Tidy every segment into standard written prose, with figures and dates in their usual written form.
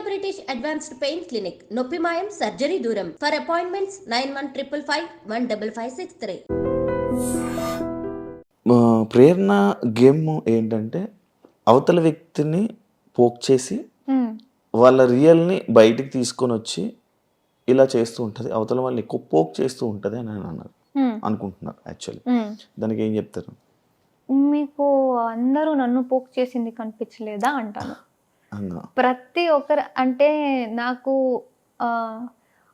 British advanced pain clinic, నొప్పి మాయం, surgery దూరం. For appointments 9155556563. ప్రేరణ గేమ్ ఏంటంటే అవతల వ్యక్తిని పోక్ చేసి వాళ్ళ రియల్ని బయటికి తీసుకొని వచ్చి ఇలా చేస్తూ ఉంటుంది, అవతల వాళ్ళని ఎక్కువ పోక్ చేస్తూ ఉంటుంది అని అన్నారు అనుకుంటున్నారు. యాక్చువల్లీ దానికి ఏం చెప్తారు? మీకు అందరూ నన్ను పోక్ చేసింది కనిపించలేదా అంటాను. ప్రతి ఒక్కరు అంటే నాకు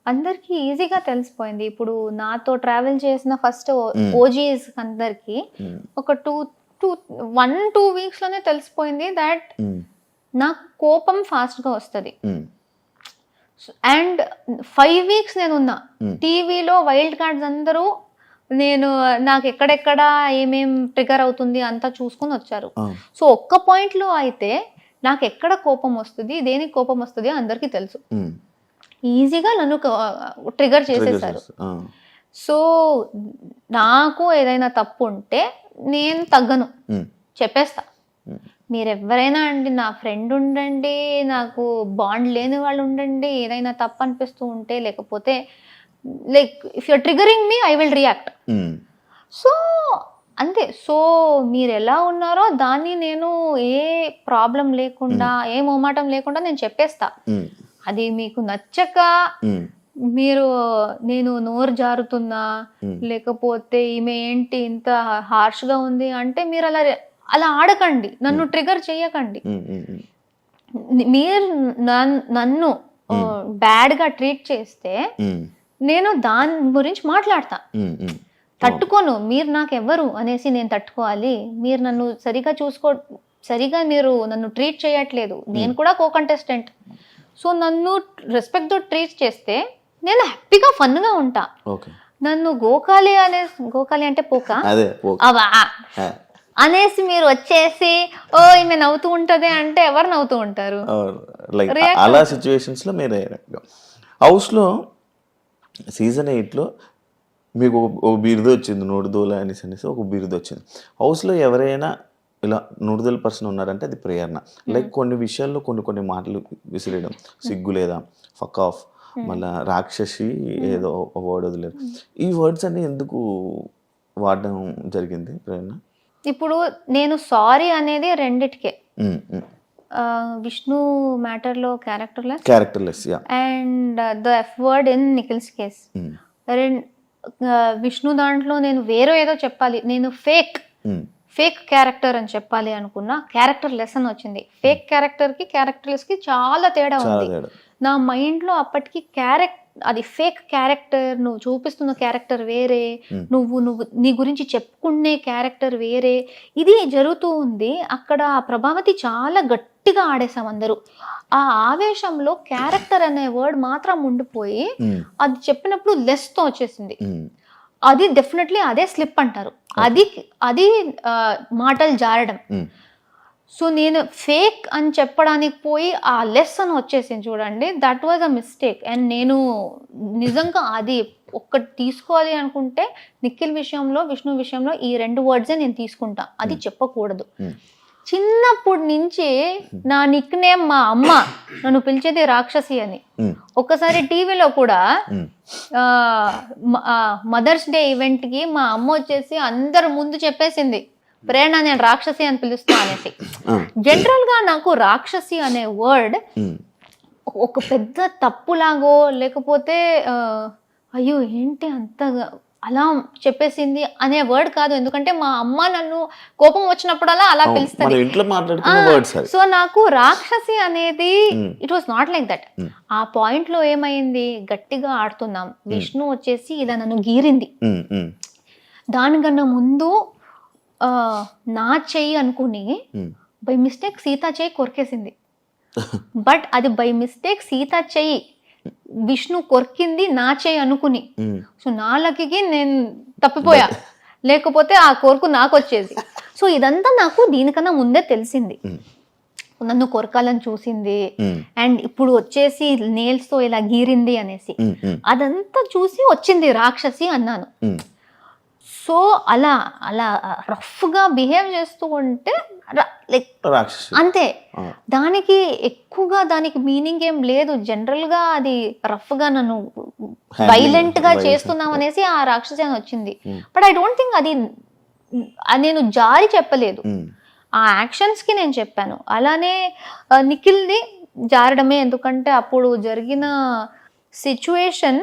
అందరికి ఈజీగా తెలిసిపోయింది. ఇప్పుడు నాతో ట్రావెల్ చేసిన ఫస్ట్ ఓజీస్ అందరికి ఒక 1-2 వీక్స్ లోనే తెలిసిపోయింది దట్ నాకు కోపం ఫాస్ట్ గా వస్తుంది. అండ్ 5 వీక్స్ నేను ఉన్నా టీవీలో వైల్డ్ కార్డ్స్ అందరూ నాకు ఎక్కడెక్కడ ఏమేం ట్రిగర్ అవుతుంది అంతా చూసుకుని వచ్చారు. సో ఒక్క పాయింట్ లో అయితే నాకు ఎక్కడ కోపం వస్తుంది, దేనికి కోపం వస్తుంది అందరికి తెలుసు. ఈజీగా నన్ను ట్రిగర్ చేసేసారు. సో నాకు ఏదైనా తప్పు ఉంటే నేను తగ్గను, చెప్పేస్తా. మీరెవరైనా అండి, నా ఫ్రెండ్ ఉండండి, నాకు బాండ్ లేని వాళ్ళు ఉండండి, ఏదైనా తప్పు అనిపిస్తూ ఉంటే లేకపోతే like if you're triggering me I will react. So అంతే. సో మీరు ఎలా ఉన్నారో దాన్ని నేను ఏ ప్రాబ్లం లేకుండా ఏ మొమాటం లేకుండా నేను చెప్పేస్తా. అది మీకు నచ్చక మీరు నేను నోరు జారుతున్నా లేకపోతే ఈమె ఏంటి ఇంత హార్ష్ గా ఉంది అంటే మీరు అలా ఆడకండి, నన్ను ట్రిగర్ చేయకండి. మీరు నన్ను బ్యాడ్ గా ట్రీట్ చేస్తే నేను దాని గురించి మాట్లాడతా, తట్టుకోను. మీరు నాకు ఎవరు అనేసి నేను తట్టుకోవాలి. మీరు నన్ను సరిగా మీరు నన్ను ట్రీట్ చేయట్లేదు, నేను కూడా కో కంటెస్టెంట్. సో నన్ను రెస్పెక్ట్ తో ట్రీట్ చేస్తే నేను హ్యాపీగా ఫన్ గా ఉంటా. నన్ను గోకాలి అంటే పోక అనేసి మీరు వచ్చేసి ఓ ఈమె నవ్వుతూ ఉంటది అంటే ఎవరు నవ్వుతూ ఉంటారు? అలా సిచ్యువేషన్స్ లో మీరు హౌస్ లో సీజన్ 8లో మీకు ఒక బిరుదు వచ్చింది, నోడుదోల అనేసి ఒక బిరుదు వచ్చింది. హౌస్లో ఎవరైనా ఇలా నోడుదోల పర్సన్ ఉన్నారంటే అది ప్రేరణ. లైక్ కొన్ని విషయాల్లో కొన్ని మాటలు విసిరేయడం, సిగ్గు లేదా, ఫక్ ఆఫ్, మళ్ళీ రాక్షసి ఏదో వర్డ్ వదిలేదు. ఈ వర్డ్స్ అన్ని ఎందుకు వాడడం జరిగింది ప్రేరణ? ఇప్పుడు నేను సారీ అనేది రెండిటికే, విష్ణు మ్యాటర్ లో characterless and the F word in Nikhil's case. Vishnu దాంట్లో నేను వేరే ఏదో చెప్పాలి, నేను ఫేక్ క్యారెక్టర్ అని చెప్పాలి అనుకున్నా, క్యారెక్టర్ లెస్ అని వచ్చింది. ఫేక్ క్యారెక్టర్ కి క్యారెక్టర్లెస్ కి చాలా తేడా ఉంది. నా మైండ్ లో అప్పటికి అది ఫేక్ క్యారెక్టర్, నువ్వు చూపిస్తున్న క్యారెక్టర్ వేరే, నువ్వు నీ గురించి చెప్పుకునే క్యారెక్టర్ వేరే, ఇది జరుగుతూ ఉంది. అక్కడ ప్రభావతి చాలా గట్టిగా ఆడేసాం అందరూ. ఆ ఆవేశంలో క్యారెక్టర్ అనే వర్డ్ మాత్రం ఉండిపోయి అది చెప్పినప్పుడు లెస్ తో వచ్చేసింది. అది డెఫినెట్లీ అదే స్లిప్ అంటారు, అది మాటలు జారడం. సో నేను ఫేక్ అని చెప్పడానికి పోయి ఆ లెస్ అని వచ్చేసింది చూడండి, that was a mistake. And నేను నిజంగా అది ఒక్కటి తీసుకోవాలి అనుకుంటే నిఖిల్ విషయంలో, విష్ణు విషయంలో ఈ 2 వర్డ్సే నేను తీసుకుంటా, అది చెప్పకూడదు. చిన్నప్పటి నుంచి నా నిక్ నేమ్ మా అమ్మ నన్ను పిలిచేది రాక్షసి అని. ఒక్కసారి టీవీలో కూడా మదర్స్ డే ఈవెంట్ కి మా అమ్మ వచ్చేసి అందరు ముందు చెప్పేసింది, ప్రేరణ నేను రాక్షసి అని పిలుస్తా అనేసి. జనరల్ గా నాకు రాక్షసి అనే వర్డ్ ఒక పెద్ద తప్పులాగో లేకపోతే అయ్యో ఏంటి అంతగా అలా చెప్పేసింది అనే వర్డ్ కాదు. ఎందుకంటే మా అమ్మ నన్ను కోపం వచ్చినప్పుడల్లా అలా పిలుస్తుంది. సో నాకు రాక్షసి అనేది it was not like that. ఆ పాయింట్ లో ఏమైంది, గట్టిగా ఆడుతున్నాం, విష్ణు వచ్చేసి ఇలా నన్ను గీరింది. దానికన్నా ముందు నా చెయ్యి అనుకుని బై మిస్టేక్ సీత చెయ్యి కొరికేసింది. బట్ అది బై మిస్టేక్ సీత చెయ్యి, విష్ణు కొరికింది నా చెయ్యి అనుకుని. సో నా లక్కీకి నేను తప్పిపోయా, లేకపోతే ఆ కొరకు నాకు వచ్చేది. సో ఇదంతా నాకు దీనికన్నా ముందే తెలిసింది, నన్ను కొరకాలని చూసింది. అండ్ ఇప్పుడు వచ్చేసి నేల్స్ తో ఇలా గీరింది అనేసి అదంతా చూసి వచ్చింది రాక్షసి అన్నాను. సో అలా అలా రఫ్గా బిహేవ్ చేస్తూ ఉంటే లైక్ రాక్షసి. అంతే, దానికి ఎక్కువగా దానికి మీనింగ్ ఏం లేదు. జనరల్గా అది రఫ్గా నన్ను వైలెంట్గా చేస్తున్నాం అనేసి ఆ రాక్షసి అని వచ్చింది. బట్ ఐ డోంట్ థింక్ అది నేను జారి చెప్పలేదు, ఆ యాక్షన్స్కి నేను చెప్పాను. అలానే నిఖిల్ది జారడమే, ఎందుకంటే అప్పుడు జరిగిన situation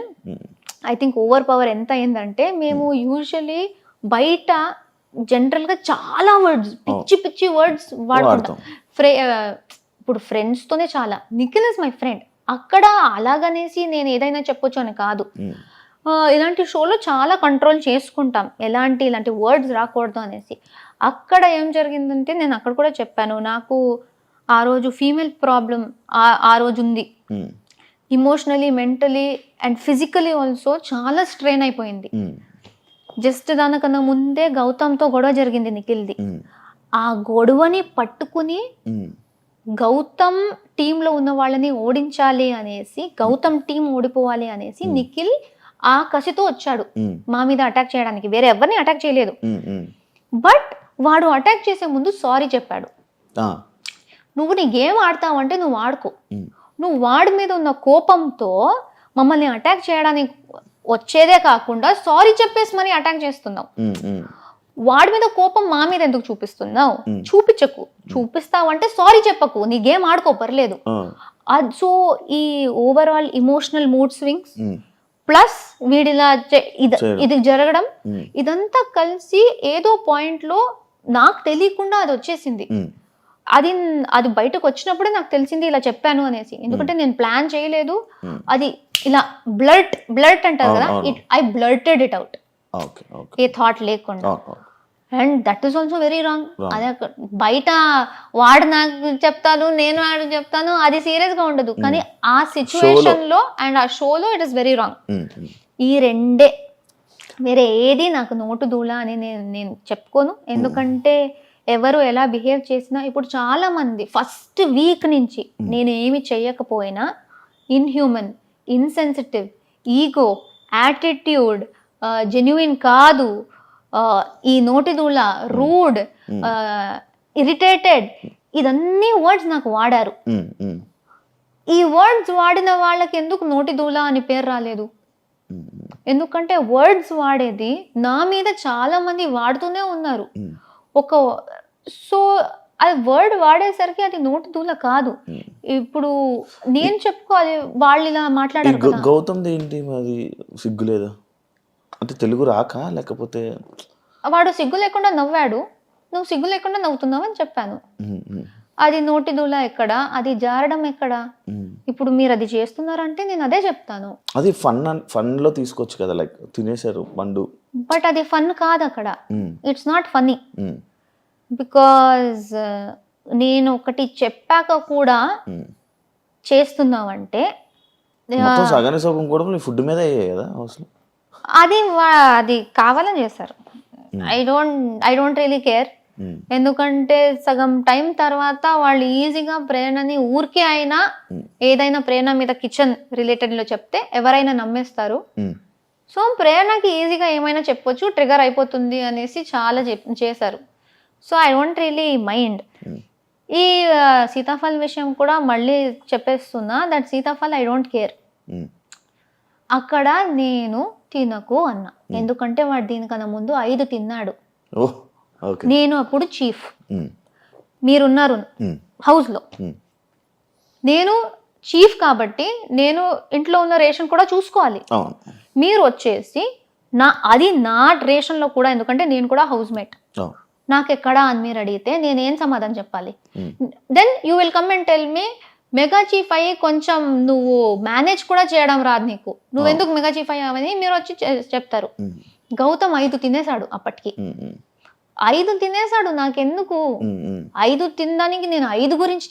I think over power ఎంత అయిందంటే, మేము యూజువలీ బయట జనరల్గా చాలా వర్డ్స్, పిచ్చి పిచ్చి వర్డ్స్ వాడుకుంటాం. ఇప్పుడు ఫ్రెండ్స్తోనే చాలా. నిఖిల్ ఇస్ మై ఫ్రెండ్, అక్కడ అలాగనేసి నేను ఏదైనా చెప్పొచ్చు అని కాదు. ఇలాంటి షోలో చాలా కంట్రోల్ చేసుకుంటాం, ఇలాంటి వర్డ్స్ రాకూడదు అనేసి. అక్కడ ఏం జరిగిందంటే, నేను అక్కడ కూడా చెప్పాను, నాకు ఆ రోజు ఫీమేల్ ప్రాబ్లం ఆ రోజు ఉంది. Emotionally, mentally and physically also చాలా స్ట్రెయిన్ అయిపోయింది. జస్ట్ దానికన్నా ముందే గౌతమ్తో గొడవ జరిగింది నిఖిల్ది. ఆ గొడవని పట్టుకుని గౌతమ్ టీంలో ఉన్న వాళ్ళని ఓడించాలి అనేసి, గౌతమ్ టీం ఓడిపోవాలి అనేసి నిఖిల్ ఆ కసితో వచ్చాడు మా మీద అటాక్ చేయడానికి. వేరే ఎవరిని అటాక్ చేయలేదు. బట్ వాడు అటాక్ చేసే ముందు సారీ చెప్పాడు. నువ్వు నీ గేమ్ ఆడతావంటే నువ్వు ఆడుకో, నువ్వు వాడి మీద ఉన్న కోపంతో మమ్మల్ని అటాక్ చేయడానికి వచ్చేదే కాకుండా సారీ చెప్పేసి మరి అటాక్ చేస్తున్నావు. వాడి మీద కోపం మా మీద ఎందుకు చూపిస్తున్నావు? చూపించకు. చూపిస్తావంటే సారీ చెప్పకు, నీ గేమ్ ఆడుకో, పర్లేదు. సో ఈ overall emotional mood swings plus వీడిలా ఇది జరగడం, ఇదంతా కలిసి ఏదో పాయింట్ లో నాకు తెలియకుండా అది వచ్చేసింది. అది బయటకు వచ్చినప్పుడే నాకు తెలిసింది ఇలా చెప్పాను అనేసి. ఎందుకంటే నేను ప్లాన్ చేయలేదు, అది ఇలా బ్లర్ట్ అంటారు కదా, I blurted it out, a thought లేకుండా. And that is also very wrong. అదే బయట వాడు నాకు చెప్తాను, నేను వాడు చెప్తాను, అది సీరియస్ గా ఉండదు. కానీ ఆ సిచ్యువేషన్ లో అండ్ ఆ షోలో ఇట్ ఇస్ వెరీ రాంగ్. ఈ రెండే, వేరే ఏది నాకు నోటు దూల అని నేను చెప్పుకోను. ఎందుకంటే ఎవరు ఎలా బిహేవ్ చేసినా, ఇప్పుడు చాలా మంది ఫస్ట్ వీక్ నుంచి నేను ఏమి చెయ్యకపోయినా ఇన్హ్యూమన్, ఇన్సెన్సిటివ్, ఈగో, యాటిట్యూడ్, జెన్యుయిన్ కాదు, ఈ నోటిదూల, రూడ్, ఇరిటేటెడ్, ఇదన్నీ వర్డ్స్ నాకు వాడారు. ఈ వర్డ్స్ వాడిన వాళ్ళకి ఎందుకు నోటిదూల అని పేరు రాలేదు? ఎందుకంటే వర్డ్స్ వాడేది నా మీద చాలా మంది వాడుతూనే ఉన్నారు. సో అది వర్డ్ వాడేసరికి అది నోటి దూల కాదు. ఇప్పుడు నేను చెప్పుకోవాలి, వాళ్ళు ఇలా మాట్లాడారు. గౌతమ్ ఏంటి అది సిగ్గు లేదా అంటే, తెలుగు రాక లేకపోతే? వాడు సిగ్గు లేకుండా నవ్వాడు, నువ్వు సిగ్గు లేకుండా నవ్వుతున్నావు అని చెప్పాను. అది నోటి దూల ఎక్కడ, అది జారడం ఎక్కడ? ఇప్పుడు మీరు అది చేస్తున్నారంటే నేను అదే చెప్తాను. అది ఫన్ లో తీసుకోవచ్చు కదా, లైక్ తినేశారు పండు. బట్ అది ఫన్ కాదు అక్కడ, ఇట్స్ నాట్ ఫన్నీ. బికాజ్ నేను ఒకటి చెప్పాక కూడా చేస్తున్నావంటే సగానికి సగం కూడా ఫుడ్ మీద అయ్యాయి కదా అసలు. అది కావాలని చేస్తారు. I don't really care. ఎందుకంటే సగం టైం తర్వాత వాళ్ళు ఈజీగా ప్రేరణని ఊరికే అయినా ఏదైనా ప్రేరణ మీద కిచెన్ రిలేటెడ్ లో చెప్తే ఎవరైనా నమ్మేస్తారు. సో ప్రేరణకి ఈజీగా ఏమైనా చెప్పొచ్చు, ట్రిగర్ అయిపోతుంది అనేసి చాలా చేశారు. So I don't really mind. ఈ సీతాఫల్ విషయం కూడా మళ్ళీ చెప్పేస్తున్నా, దట్ సీతాఫల్ ఐ డోంట్ కేర్. అక్కడ నేను తినకు అన్నా, ఎందుకంటే వాడు దీనికన్నా ముందు 5 తిన్నాడు. నేను అప్పుడు చీఫ్, మీరున్నారు హౌస్ లో, నేను చీఫ్ కాబట్టి నేను ఇంట్లో ఉన్న రేషన్ కూడా చూసుకోవాలి. మీరు వచ్చేసి అది నా రేషన్ లో కూడా, ఎందుకంటే నేను కూడా హౌస్ మేట్, నాకు ఎక్కడా అని మీరు అడిగితే నేనేం సమాధానం చెప్పాలి? Then you will come and tell me, mega chief అయ్యి కొంచెం నువ్వు మేనేజ్ కూడా చేయడం రాదు నీకు, నువ్వెందుకు మెగా చీఫ్ అయ్యావని మీరు వచ్చి చెప్తారు. గౌతమ్ 5 తినేశాడు అప్పటికి, 5 తినేశాడు. నాకెందుకు 5 తినడానికి నేను 5 గురించి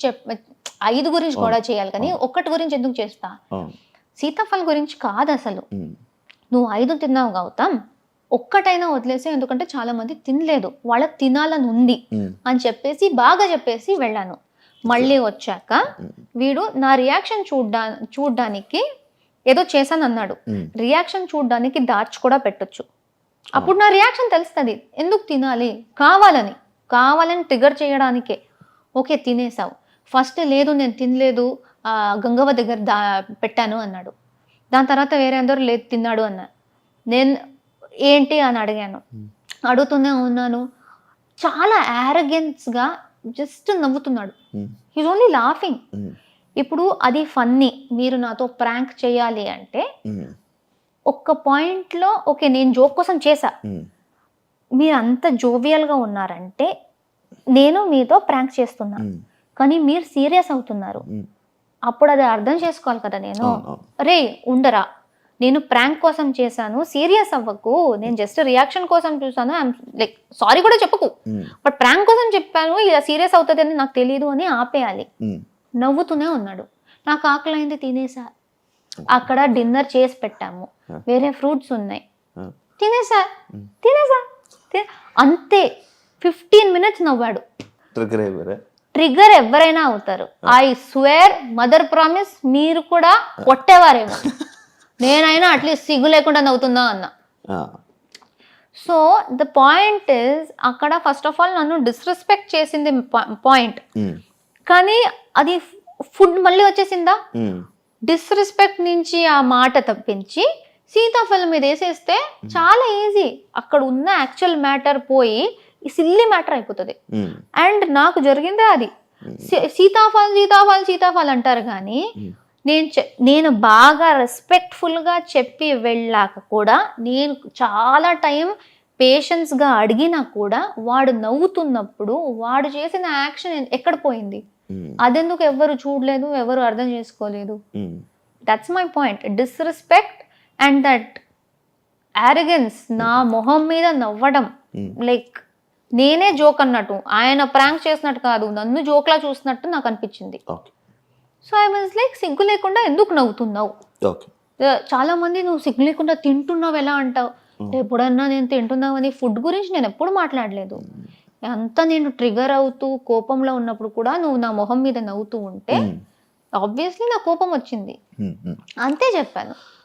5 గురించి కూడా చేయాలి, కానీ ఒక్కటి గురించి ఎందుకు చేస్తా? సీతాఫల్ గురించి కాదు అసలు. నువ్వు 5 తిన్నావు గౌతమ్, ఒక్కటైనా వదిలేసి, ఎందుకంటే చాలా మంది తినలేదు, వాళ్ళకి తినాలని ఉంది అని చెప్పేసి బాగా చెప్పేసి వెళ్ళాను. మళ్ళీ వచ్చాక వీడు నా రియాక్షన్ చూడ్డానికి ఏదో చేశాను అన్నాడు. రియాక్షన్ చూడ్డానికి దాచి కూడా పెట్టొచ్చు, అప్పుడు నా రియాక్షన్ తెలుస్తుంది, ఎందుకు తినాలి, కావాలని ట్రిగర్ చేయడానికే. ఓకే తినేసావు, ఫస్ట్ లేదు నేను తినలేదు గంగవ్వ దగ్గర పెట్టాను అన్నాడు. దాని తర్వాత వేరే అందరూ లేదు తిన్నాడు అన్నారు. నేను ఏంటి అని అడిగాను, అడుగుతూనే ఉన్నాను. చాలా యారగెన్స్గా జస్ట్ నవ్వుతున్నాడు. He's only laughing. ఇప్పుడు అది ఫన్నీ, మీరు నాతో ప్రాంక్ చేయాలి అంటే ఒక్క పాయింట్లో ఓకే నేను జోక్ కోసం చేశా, మీరు అంత జోవియల్గా ఉన్నారంటే నేను మీతో ప్రాంక్ చేస్తున్నా, కానీ మీరు సీరియస్ అవుతున్నారు. అప్పుడు అది అర్థం చేసుకోవాలి కదా నేను, రే ఉండరా నేను ప్రాంక్ కోసం చేశాను, సీరియస్ అవ్వకు, నేను జస్ట్ రియాక్షన్ కోసం చూసాను, లైక్ సారీ కూడా చెప్పకు, బట్ ప్రాంక్ కోసం చెప్పాను, ఇలా సీరియస్ అవుతుంది అని నాకు తెలియదు అని ఆపేయాలి. నవ్వుతూనే ఉన్నాడు. నాకు ఆకలైంది తినేసా, అక్కడ డిన్నర్ చేసి పెట్టాము, వేరే ఫ్రూట్స్ ఉన్నాయి, తినేసా అంతే. 15 minutes నవ్వాడు. ట్రిగర్ ఎవరైనా అవుతారు. ఐ స్వేర్ మదర్ ప్రామిస్ మీరు కూడా కొట్టేవారేమో, నేనైనా అట్లీస్ట్ సిగ్గు లేకుండా నవ్వుతుందా అన్న. సో ద పాయింట్ ఇస్, అక్కడ ఫస్ట్ ఆఫ్ ఆల్ నన్ను డిస్రెస్పెక్ట్ చేసింది పాయింట్, కానీ అది ఫుడ్ మళ్ళీ వచ్చేసిందా. డిస్రెస్పెక్ట్ నుంచి ఆ మాట తప్పించి సీతాఫలం మీద వేసేస్తే చాలా ఈజీ, అక్కడ ఉన్న యాక్చువల్ మ్యాటర్ పోయి సిల్లీ మ్యాటర్ అయిపోతుంది. అండ్ నాకు జరిగిందే అది. సీతాఫల్ అంటారు కానీ నేను బాగా రెస్పెక్ట్ఫుల్గా చెప్పి వెళ్ళాక కూడా, నేను చాలా టైం పేషెన్స్గా అడిగినా కూడా వాడు నవ్వుతున్నప్పుడు వాడు చేసిన యాక్షన్ ఎక్కడ పోయింది, అదెందుకు ఎవరు చూడలేదు, ఎవరు అర్థం చేసుకోలేదు. That's my point. Disrespect and that arrogance, నా మొహం మీద నవ్వడం, లైక్ నేనే జోక్ అన్నట్టు, ఆయన ప్రాంక్ చేసినట్టు కాదు, నన్ను జోక్లా చూసినట్టు నాకు అనిపించింది. సో ఐ వాజ్ లైక్, సిగ్గు లేకుండా ఎందుకు నవ్వుతున్నావు? చాలా మంది నువ్వు సిగ్గు లేకుండా తింటున్నావు ఎలా అంటావు. ఎప్పుడన్నా నేను తింటున్నావని ఫుడ్ గురించి నేను ఎప్పుడు మాట్లాడలేదు. అంతా నేను ట్రిగర్ అవుతూ కోపంలో ఉన్నప్పుడు కూడా నువ్వు నా మొహం మీద నవ్వుతూ ఉంటే ఆబ్వియస్లీ నా కోపం వచ్చింది, అంతే చెప్పాను.